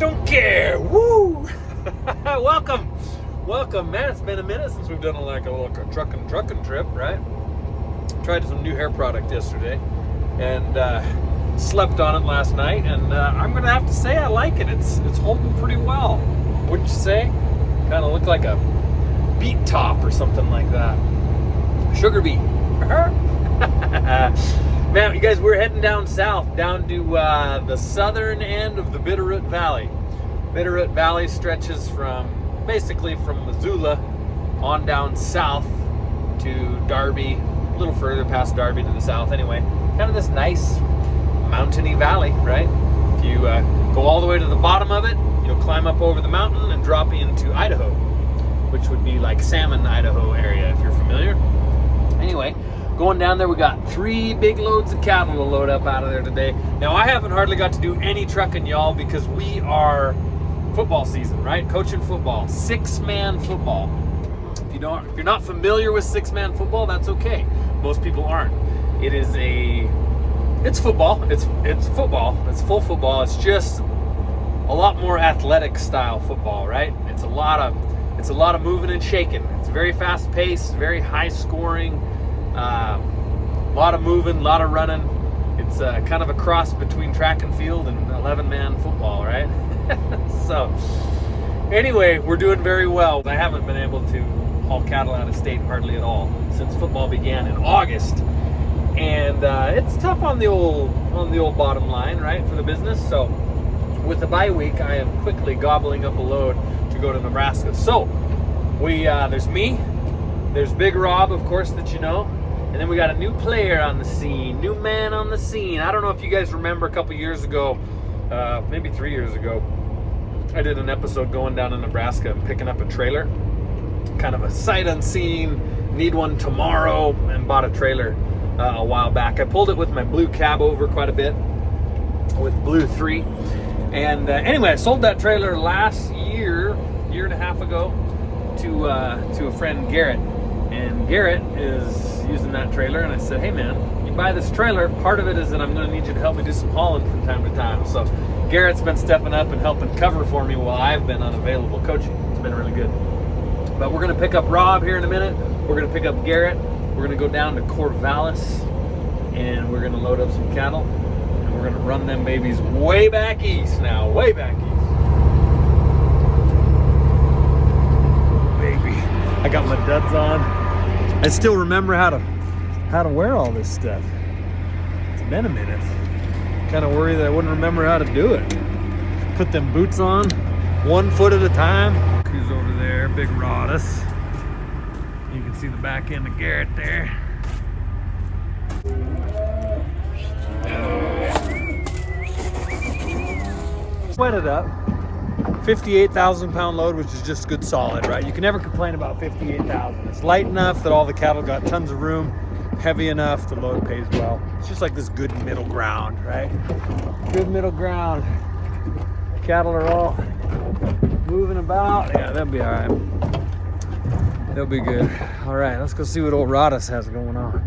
don't care. Woo! Welcome, man. It's been a minute since we've done a little trucking trip, right? Tried some new hair product yesterday, and slept on it last night. And I'm gonna have to say I like it. It's holding pretty well, wouldn't you say? Kind of look like a beet top or something like that. Sugar beet. Man, you guys, we're heading down south, down to the southern end of the Bitterroot Valley. Bitterroot Valley stretches basically from Missoula on down south to Darby, a little further past Darby to the south anyway. Kind of this nice mountainy valley, right? If you go all the way to the bottom of it, you'll climb up over the mountain and drop into Idaho, which would be like Salmon, Idaho area, if you're familiar. Anyway, going down there, we got 3 big loads of cattle to load up out of there today. Now, I haven't hardly got to do any trucking, y'all, because we are football season, right? Coaching football, 6-man football. If you're not familiar with 6-man football, that's okay. Most people aren't. It's football. It's football. It's full football. It's just a lot more athletic style football, right? It's a lot of moving and shaking. It's very fast paced, very high scoring. A lot of moving, a lot of running. It's kind of a cross between track and field and 11-man football, right? So, anyway, we're doing very well. I haven't been able to haul cattle out of state hardly at all since football began in August, and it's tough on the old bottom line, right, for the business. So, with the bye week, I am quickly gobbling up a load to go to Nebraska. So, there's me, there's Big Rob, of course, that you know. And then we got a new player on the scene, new man on the scene. I don't know if you guys remember a couple years ago, maybe 3 years ago, I did an episode going down to Nebraska and picking up a trailer. Kind of a sight unseen, need one tomorrow, and bought a trailer a while back. I pulled it with my blue cab over quite a bit, with Blue 3. And anyway, I sold that trailer last year and a half ago, to a friend, Garrett. And Garrett is using that trailer, and I said, hey man, you buy this trailer, part of it is that I'm going to need you to help me do some hauling from time to time. So Garrett's been stepping up and helping cover for me while I've been unavailable coaching. It's been really good. But we're going to pick up Rob here in a minute. We're going to pick up Garrett. We're going to go down to Corvallis, and we're going to load up some cattle, and we're going to run them babies way back east now, way back east. Baby, I got my duds on. I still remember how to wear all this stuff. It's been a minute. Kind of worried that I wouldn't remember how to do it. Put them boots on, 1 foot at a time. Who's over there? Big Rodus. You can see the back end of Garrett there. Sweat it up. 58,000 pound load, which is just good solid, right? You can never complain about 58,000. It's light enough that all the cattle got tons of room, heavy enough the load pays well. It's just like this good middle ground, right? Good middle ground. Cattle are all moving about. Yeah, they'll be all right. They'll be good. All right, let's go see what old Rodus has going on.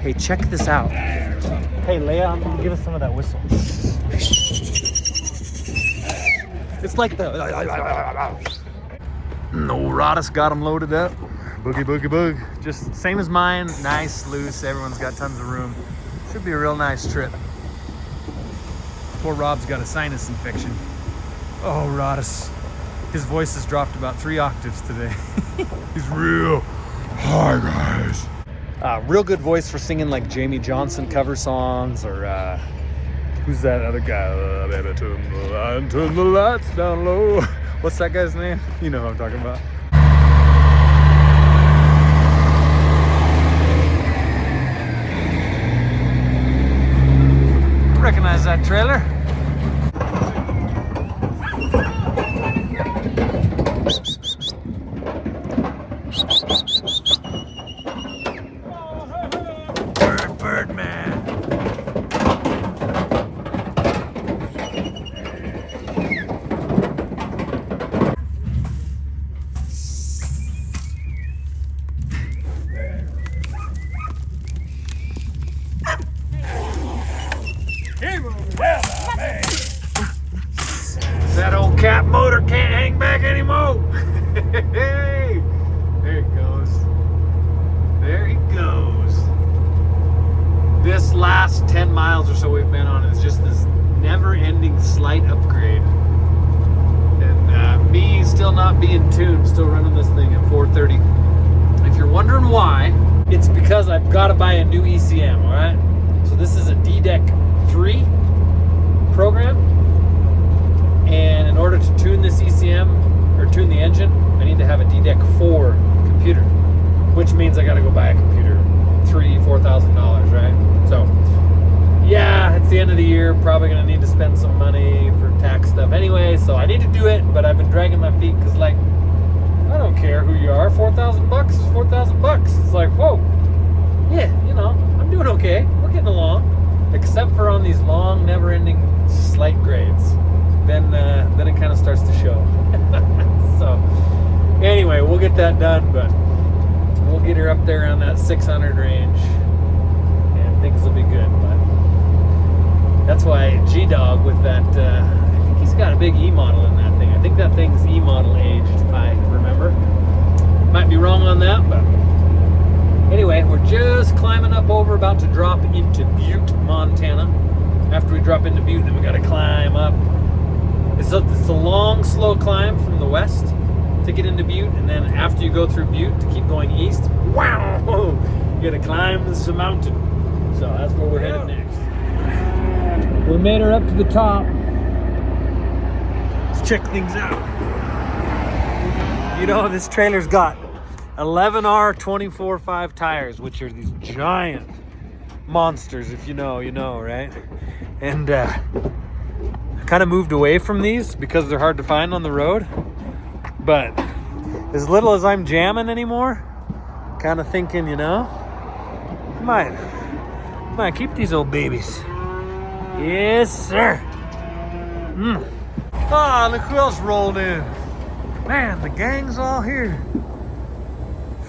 Hey, check this out. Hey, Leia, give us some of that whistle. It's like the... No, Rodus got him loaded up. Boogie, boogie, boog. Just same as mine. Nice, loose. Everyone's got tons of room. Should be a real nice trip. Poor Rob's got a sinus infection. Oh, Rodus. His voice has dropped about 3 octaves today. He's real. Hi, guys. Real good voice for singing like Jamie Johnson cover songs, or who's that other guy? Baby, turn the lights down low. What's that guy's name? You know who I'm talking about. Recognize that trailer? Birdman. slight upgrade. And me still not being tuned, still running this thing at 430. If you're wondering why, it's because I've got to buy a new ECM, all right? So this is a DDEC 3 program. And in order to tune this ECM, or tune the engine, I need to have a DDEC 4 computer, which means I got to go buy a computer, $4,000, right? So, yeah, it's the end of the year, probably going to need to spend some money for tax stuff anyway, so I need to do it, but I've been dragging my feet because, like, I don't care who you are, $4,000 is $4,000. It's like, whoa, yeah, you know, I'm doing okay, we're getting along, except for on these long, never-ending slight grades. Then it kind of starts to show. So, anyway, we'll get that done, but we'll get her up there around that 600 range, and things will be good. But that's why G-Dog with that, I think he's got a big E-model in that thing. I think that thing's E-model aged, if I remember. Might be wrong on that, but anyway, we're just climbing up over, about to drop into Butte, Montana. After we drop into Butte, then we got to climb up. It's a long, slow climb from the west to get into Butte, and then after you go through Butte to keep going east, wow, you gotta climb this mountain. So that's where we're headed next. We made her up to the top. Let's check things out. You know, this trailer's got 11R 24.5 tires, which are these giant monsters. If you know, you know, right? And kind of moved away from these because they're hard to find on the road, but as little as I'm jamming anymore, kind of thinking, you know, might keep these old babies. Yes, sir. Ah, look who else rolled in. Man, the gang's all here.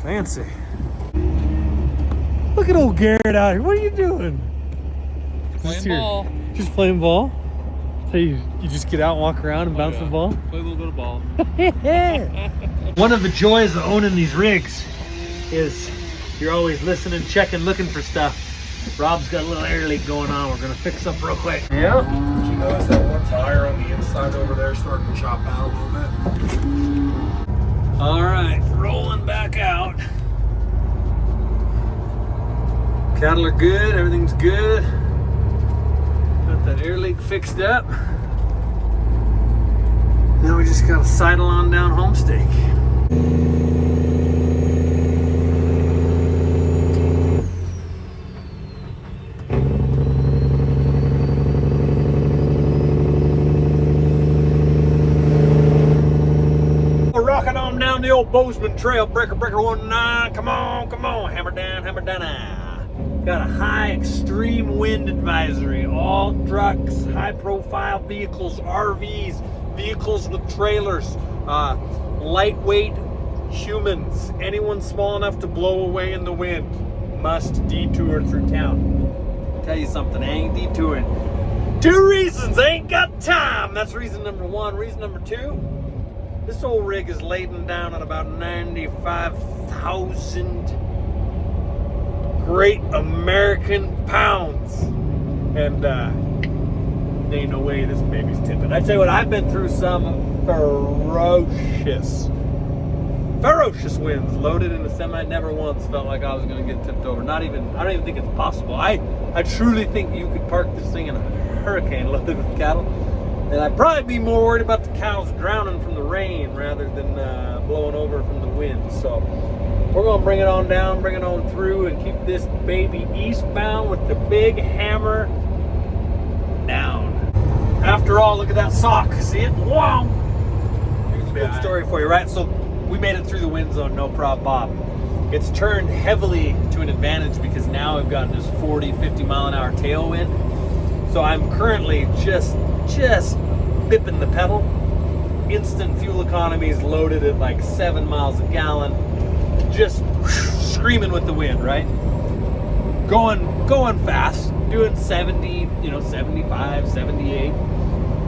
Fancy. Look at old Garrett out here. What are you doing? Playing ball. Just playing ball? So you just get out and walk around and bounce the ball? Play a little bit of ball. One of the joys of owning these rigs is you're always listening, checking, looking for stuff. Rob's got a little air leak going on. We're gonna fix up real quick. Yeah. Did you notice that one tire on the inside over there starting to chop out a little bit? All right, rolling back out. Cattle are good, everything's good. Got that air leak fixed up. Now we just gotta sidle on down Homestake. We're rocking on down the old Bozeman Trail, breaker 19. Come on, hammer down. Got a high extreme wind advisory. All trucks, high profile vehicles, RVs, vehicles with trailers, lightweight humans, anyone small enough to blow away in the wind must detour through town. I'll tell you something, I ain't detouring. 2 reasons, I ain't got time. That's reason number 1. Reason number 2, this old rig is laden down at about 95,000 great American pounds, and there ain't no way this baby's tipping. I tell you what, I've been through some ferocious winds loaded in a semi. Never once felt like I was going to get tipped over. I don't even think it's possible. I truly think you could park this thing in a hurricane loaded with cattle, and I'd probably be more worried about the cows drowning from the rain rather than blowing over from the wind. So we're going to bring it on down, bring it on through, and keep this baby eastbound with the big hammer down. After all, look at that sock. See it? Wow! Here's a good story for you, right? So we made it through the wind zone, no problem, Bob. It's turned heavily to an advantage because now we've got this 40, 50 mile an hour tailwind. So I'm currently just bipping the pedal. Instant fuel economy is loaded at like 7 miles a gallon. Just screaming with the wind, right? Going fast, doing 70, 75, 78.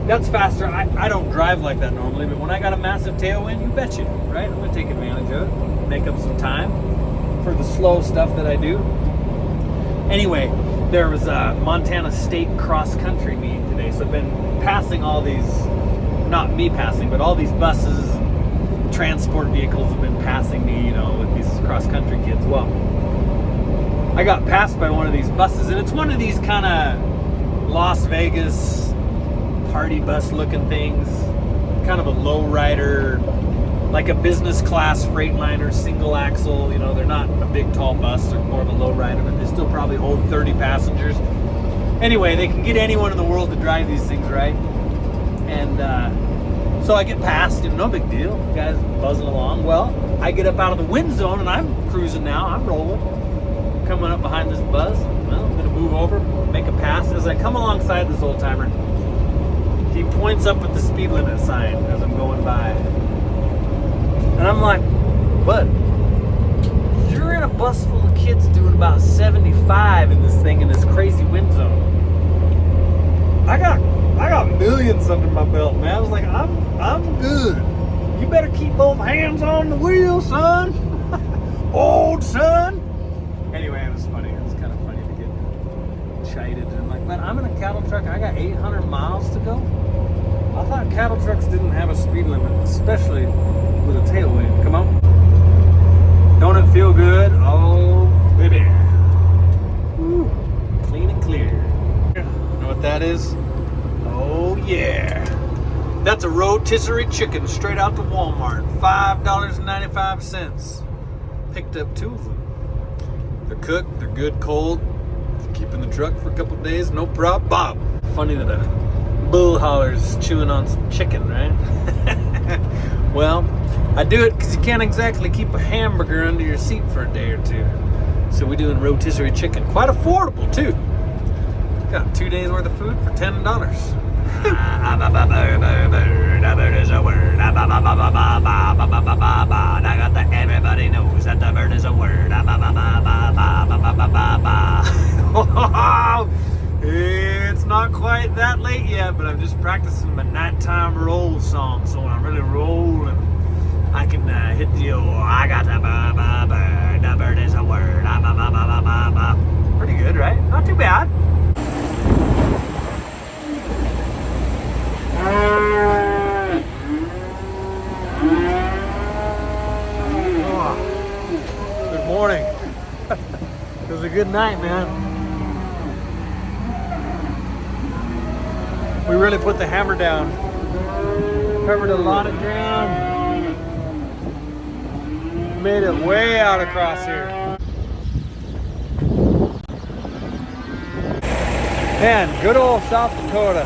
That's faster. I don't drive like that normally, but when I got a massive tailwind, you betcha, right? I'm gonna take advantage of it, make up some time for the slow stuff that I do. Anyway, there was a Montana State cross country meet today, so I've been passing all these, not me passing, but all these buses, transport vehicles have been passing me, you know, with these cross country kids. Well, I got passed by one of these buses, and it's one of these kind of Las Vegas party bus looking things, kind of a low rider, like a business class Freightliner single axle. You know, they're not a big tall bus, they're more of a low rider, but they still probably hold 30 passengers. Anyway, they can get anyone in the world to drive these things, right? And so I get past, no big deal, the guy's buzzing along. Well, I get up out of the wind zone and I'm cruising now, I'm rolling, coming up behind this bus. Well, I'm gonna move over, make a pass. As I come alongside this old timer, he points up at the speed limit sign as I'm going by. And I'm like, bud, you're in a bus full of kids doing about 75 in this thing in this crazy wind zone. I got millions under my belt, man. I was like, I'm good. You better keep both hands on the wheel, son. Old son. Anyway, it was funny. It was kind of funny to get chided. And I'm like, man, I'm in a cattle truck. I got 800 miles to go. I thought cattle trucks didn't have a speed limit, especially with a tailwind. Come on. Don't it feel good? Oh, baby. Woo. Clean and clear. You know what that is? Oh, yeah. That's a rotisserie chicken straight out to Walmart. $5.95. Picked up 2 of them. They're cooked. They're good cold. Keep in the truck for a couple of days. No problem. Bob. Funny that a bull holler's chewing on some chicken, right? Well, I do it because you can't exactly keep a hamburger under your seat for a day or two. So we're doing rotisserie chicken. Quite affordable, too. Got 2 days worth of food for $10. The bird is a word. I got the everybody knows that the bird is a word. It's not quite that late yet, but I'm just practicing my nighttime roll song. So when I'm really rolling, I can hit the I got the bird. The bird is a word. Pretty good, right? Not too bad. Good morning. It was a good night, man. We really put the hammer down. Covered a lot of ground. Made it way out across here. Man, good old South Dakota.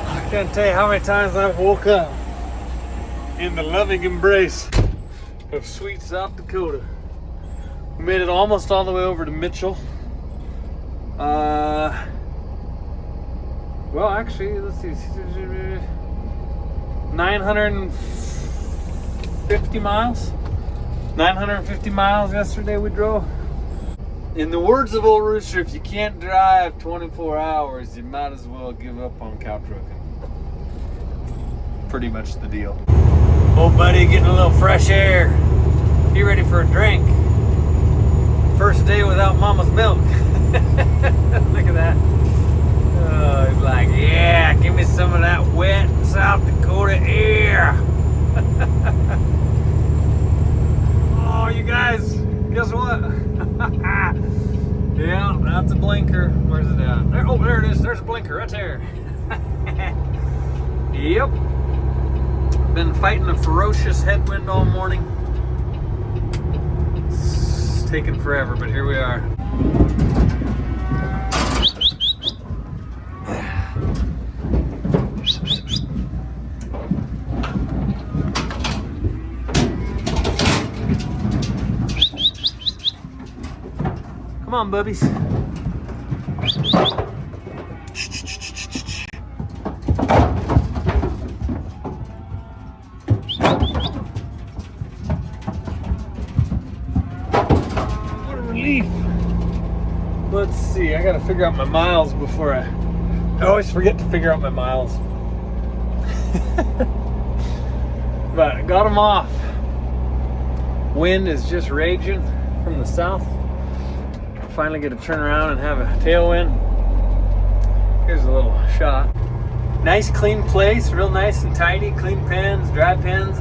I can't tell you how many times I've woke up in the loving embrace of sweet South Dakota. We made it almost all the way over to Mitchell. Well, actually, let's see, 950 miles. 950 miles yesterday we drove. In the words of old Rooster, if you can't drive 24 hours, you might as well give up on cow trucking. Pretty much the deal. Old buddy getting a little fresh air. You ready for a drink? First day without mama's milk. Look at that. Oh, he's like, yeah, give me some of that wet South Dakota air. Oh, you guys, guess what? Yeah, that's a blinker. Where's it at? There, oh, there it is. There's a blinker right there. Yep. Been fighting a ferocious headwind all morning. It's taken forever, but here we are. Come on, bubbies. What a relief. Let's see, I gotta figure out my miles before I always forget to figure out my miles. But I got them off. Wind is just raging from the south. finally get to turn around and have a tailwind. Here's a little shot. Nice clean place, real nice and tidy. Clean pens, dry pens.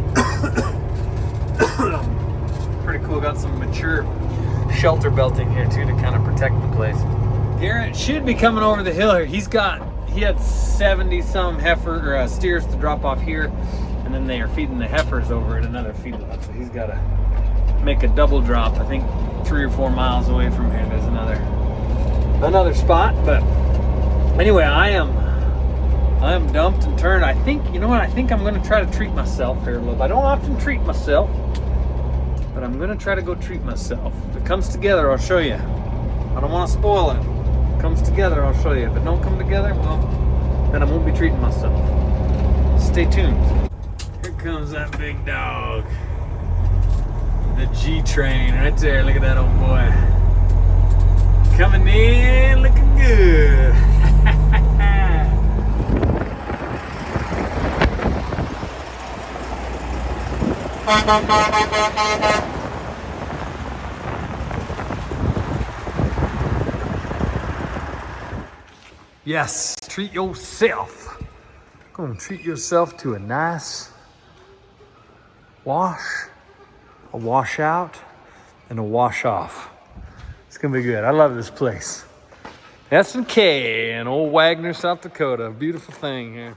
Pretty cool. Got some mature shelter belting here too to kind of protect the place. Garrett should be coming over the hill here. He had 70 some steers to drop off here, and then they are feeding the heifers over at another feedlot. So he's got to make a double drop. I think 3 or 4 miles away from here there's another spot. But anyway, I am dumped and turned. I think, you know what, I think I'm going to try to treat myself here a little bit. I don't often treat myself, but I'm going to try to go treat myself. If it comes together, I'll show you. I don't want to spoil it. If it comes together, I'll show you. If it don't come together, well, then I won't be treating myself. Stay tuned. Here comes that big dog. The G train right there. Look at that old boy. Coming in, looking good. Yes, treat yourself. Go and treat yourself to a nice wash, a washout, and a wash off. It's gonna be good. I love this place. S&K in old Wagner, South Dakota. Beautiful thing here.